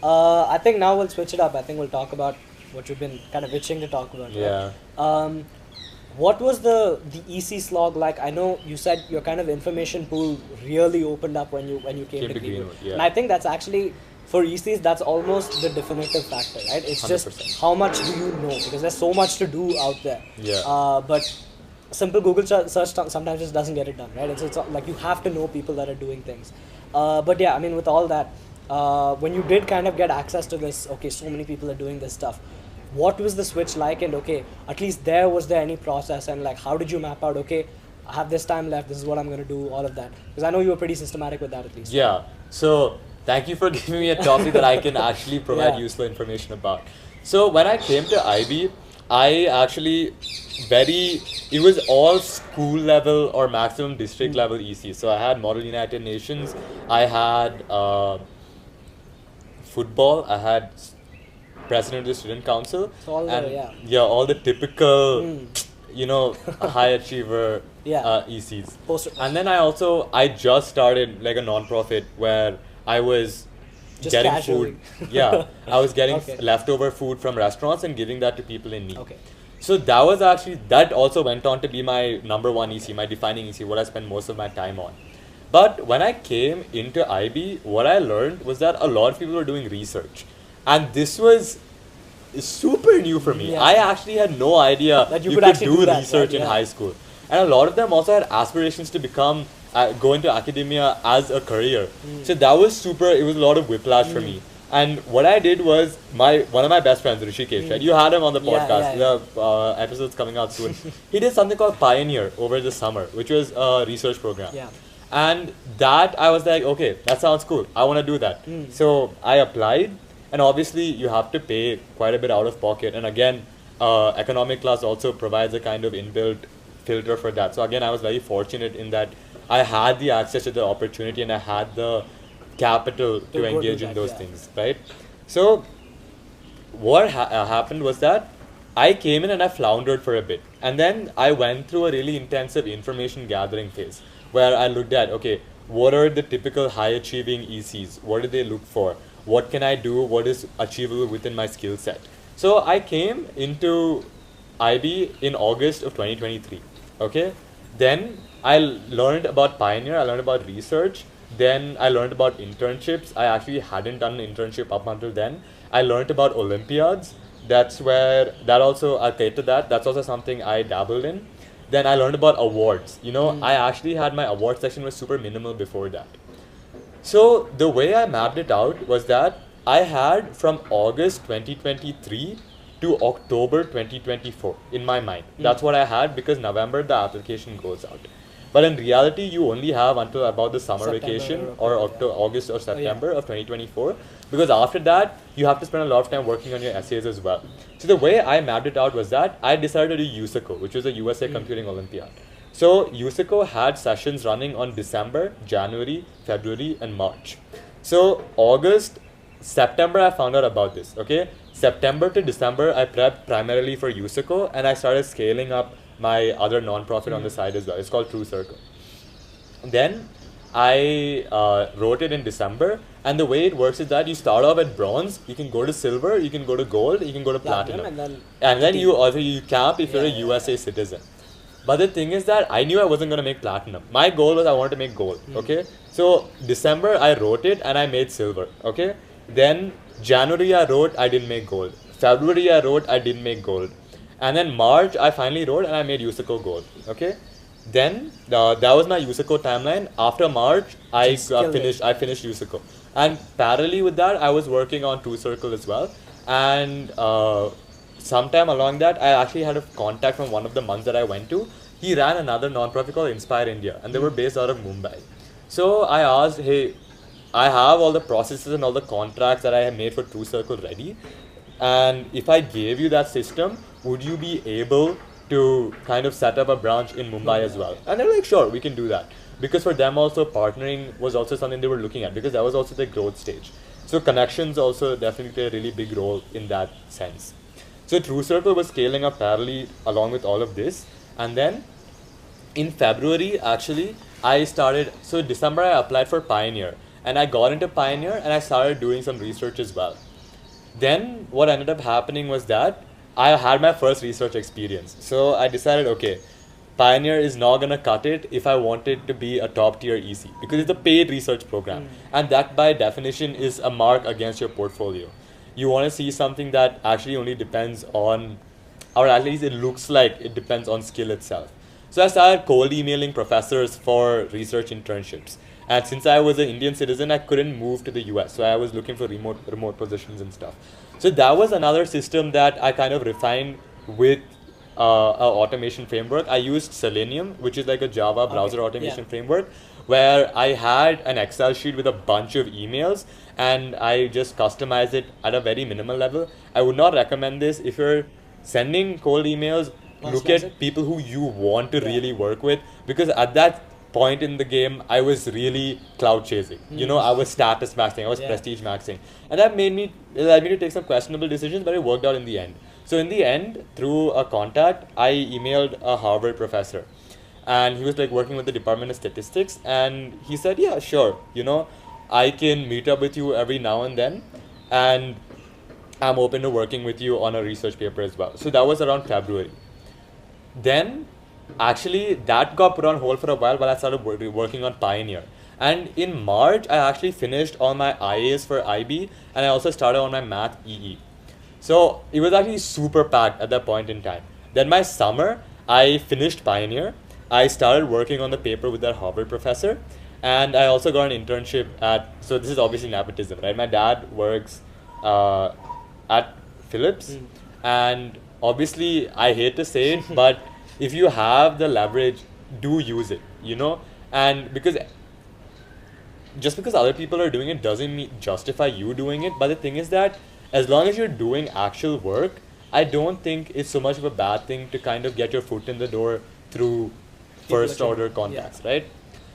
I think now we'll switch it up. I think we'll talk about what you've been kind of itching to talk about. Yeah. Right? What was the EC slog like? I know you said your kind of information pool really opened up when you came to Greenwood. Yeah. And I think that's actually, for ECs, that's almost the definitive factor, right? It's 100%. just how much do you know, because there's so much to do out there. Yeah. But simple Google search sometimes just doesn't get it done, right? It's like you have to know people that are doing things. But yeah, I mean, with all that, when you did kind of get access to this, okay, so many people are doing this stuff. What was the switch like? And okay, at least was there any process? And like, how did you map out, okay, I have this time left, this is what I'm going to do, all of that? Because I know you were pretty systematic with that at least. Yeah. So thank you for giving me a topic that I can actually provide Yeah. useful information about. So when I came to IB, I actually it was all school level or maximum district level EC. So I had Model United Nations, I had football, I had president of the student council, So all and the, all the typical high achiever Yeah. ECs. Poster- And then I just started like a non-profit where I was Just getting casually. food. Yeah, I was getting Okay. leftover food from restaurants and giving that to people in need. Okay. So that also went on to be my number one EC, my defining EC, what I spent most of my time on. But when I came into IB, what I learned was that a lot of people were doing research. And this was super new for me. Yeah. I actually had no idea That you you could could actually do do that, research right? in Yeah. high school. And a lot of them also had aspirations to go into academia as a career. So that was it was a lot of whiplash for me. And what I did was, one of my best friends, Rishikesh, right? You had him on the Yeah, podcast. yeah, The episode's coming out soon. He did something called Pioneer over the summer, which was a research program. Yeah. And that I was like, okay, that sounds cool. I want to do that. So I applied, and obviously you have to pay quite a bit out of pocket. And again, economic class also provides a kind of inbuilt filter for that. So again, I was very fortunate in that I had the access to the opportunity and I had the capital to go engage do in that, those yeah. things, right? So what happened was that I came in and I floundered for a bit, and then I went through a really intensive information gathering phase where I looked at, okay, what are the typical high achieving ECs? What do they look for? What can I do? What is achievable within my skill set? So I came into IB in August of 2023. Okay, then I learned about Pioneer. I learned about research. Then I learned about internships. I actually hadn't done an internship up until then. I learned about Olympiads. That's also something I dabbled in. Then I learned about awards. I actually had my award section was super minimal before that. So the way I mapped it out was that I had from August 2023 to October 2024 in my mind. That's what I had, because November the application goes out. But in reality, you only have until about the summer September vacation or or August or September of 2024, because after that, you have to spend a lot of time working on your essays as well. So the way I mapped it out was that I decided to do USICO, which was a USA Computing Olympiad. So USICO had sessions running on December, January, February, and March. So September, I found out about this, okay? September to December, I prepped primarily for USICO, and I started scaling up my other non-profit on the side as well. It's called True Circle. Then I wrote it in December, and the way it works is that you start off at bronze, you can go to silver, you can go to gold, you can go to platinum. And then you camp if you're a USA citizen. But the thing is that I knew I wasn't going to make platinum. My goal was I wanted to make gold, okay? So December I wrote it and I made silver, okay? Then January I wrote, I didn't make gold. February I wrote, I didn't make gold. And then March I finally wrote and I made USICO gold, okay? Then that was my USICO timeline. After March, I finished USICO. And parallelly with that, I was working on True Circle as well. And sometime along that, I actually had a contact from one of the months that I went to. He ran another non-profit called Inspire India, and they were based out of Mumbai. So I asked, hey, I have all the processes and all the contracts that I have made for True Circle ready. And if I gave you that system, would you be able to kind of set up a branch in Mumbai as well? And they're like, sure, we can do that. Because for them also, partnering was also something they were looking at, because that was also the growth stage. So connections also definitely play a really big role in that sense. So True Circle was scaling up parallelly along with all of this. And then in February, actually, I started, so December I applied for Pioneer. and I got into Pioneer and I started doing some research as well. Then what ended up happening was that I had my first research experience. So I decided, okay, Pioneer is not gonna cut it if I wanted to be a top tier EC, because it's a paid research program, and that by definition is a mark against your portfolio. You want to see something that actually only depends on, or at least it looks like it depends on skill itself. So I started cold emailing professors for research internships. And since I was an Indian citizen, I couldn't move to the US. So I was looking for remote positions and stuff. So that was another system that I kind of refined with a automation framework. I used Selenium, which is like a Java browser automation framework, where I had an Excel sheet with a bunch of emails and I just customized it at a very minimal level. I would not recommend this if you're sending cold emails. Look at people who you want to really work with, because at that point in the game, I was really cloud chasing. You know, I was status maxing, I was prestige maxing, and that it led me to take some questionable decisions, but it worked out in the end. So in the end, through a contact, I emailed a Harvard professor, and he was like working with the Department of Statistics, and he said, yeah, sure, you know, I can meet up with you every now and then, and I'm open to working with you on a research paper as well. So that was around February. Then actually that got put on hold for a while I started working on Pioneer. And in March, I actually finished all my IAs for IB, and I also started on my Math EE. So it was actually super packed at that point in time. Then my summer, I finished Pioneer. I started working on the paper with that Harvard professor, and I also got an internship so this is obviously nepotism, right? My dad works at Philips, and obviously I hate to say it, but if you have the leverage, do use it, you know? And because just because other people are doing it doesn't justify you doing it. But the thing is that as long as you're doing actual work, I don't think it's so much of a bad thing to kind of get your foot in the door through first order contacts, right?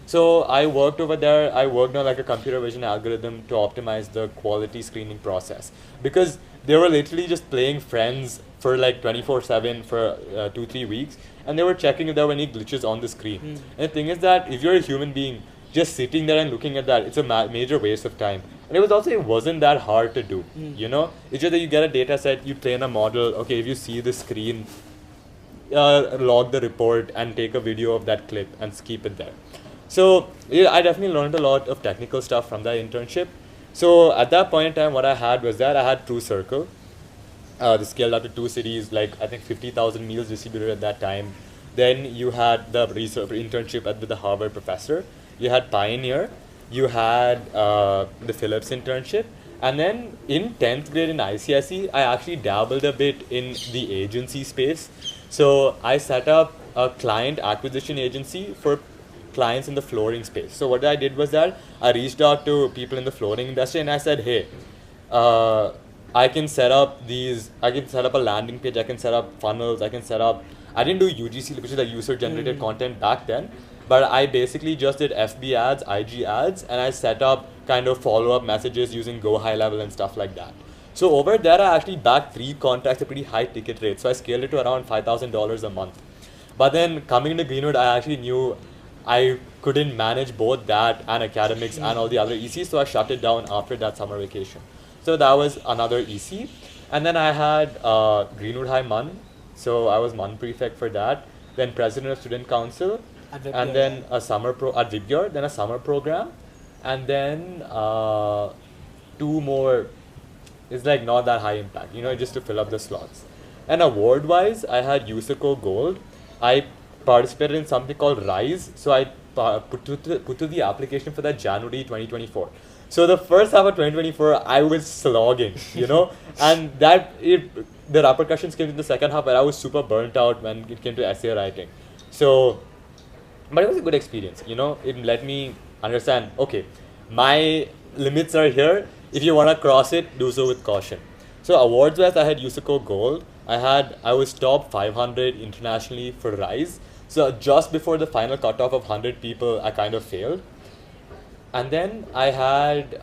So I worked over there. I worked on like a computer vision algorithm to optimize the quality screening process, because they were literally just playing friends for like 24/7 for 2-3 weeks, and they were checking if there were any glitches on the screen. And the thing is that if you're a human being just sitting there and looking at that, it's a major waste of time. And it wasn't that hard to do, you know? It's just that you get a data set, you train a model. Okay, if you see the screen, log the report and take a video of that clip and keep it there. So yeah, I definitely learned a lot of technical stuff from that internship. So at that point in time, what I had was that I had TrueCircle. They scaled up to 2 cities, like I think 50,000 meals distributed at that time. Then you had the research internship with the Harvard professor. You had Pioneer. You had the Philips internship. And then in 10th grade in ICSE, I actually dabbled a bit in the agency space. So I set up a client acquisition agency for clients in the flooring space. So what I did was that I reached out to people in the flooring industry and I said, hey, I can set up a landing page, I can set up funnels, I didn't do UGC, which is like user generated content back then, but I basically just did FB ads, IG ads, and I set up kind of follow-up messages using Go High Level and stuff like that. So over there, I actually backed 3 contacts at pretty high ticket rates. So I scaled it to around $5,000 a month. But then coming into Greenwood, I actually knew I couldn't manage both that and academics and all the other ECs, so I shut it down after that summer vacation. So that was another EC. And then I had Greenwood High MUN, so I was MUN prefect for that. Then president of student council, and then a summer at Vibgyor, then a summer program, and then 2 more. It's like not that high impact, you know, just to fill up the slots. And award-wise, I had USACO Gold. I participated in something called Rise, so I put to the application for that January 2024. So the first half of 2024, I was slogging, you know, and the repercussions came in the second half, where I was super burnt out when it came to essay writing. So, but it was a good experience, you know. It let me understand, okay, my limits are here. If you want to cross it, do so with caution. So awards-wise, I had USACO Gold. I was top 500 internationally for Rise. So just before the final cutoff of 100 people, I kind of failed. And then I had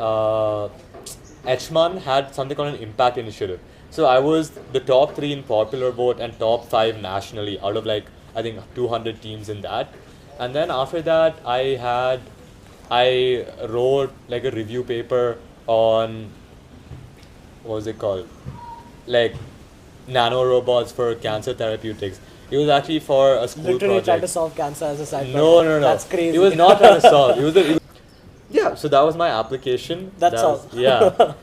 HMUN had something called an impact initiative. So I was the top 3 in popular vote and top 5 nationally out of like, I think 200 teams in that. And then after that, I had I wrote like a review paper on, what was it called? Like nanorobots for cancer therapeutics. It was actually for a school Literally project. trying to solve cancer as a side No, project. no, no. That's crazy. It was not trying to solve. Yeah, so that was my application. That's all. Yeah.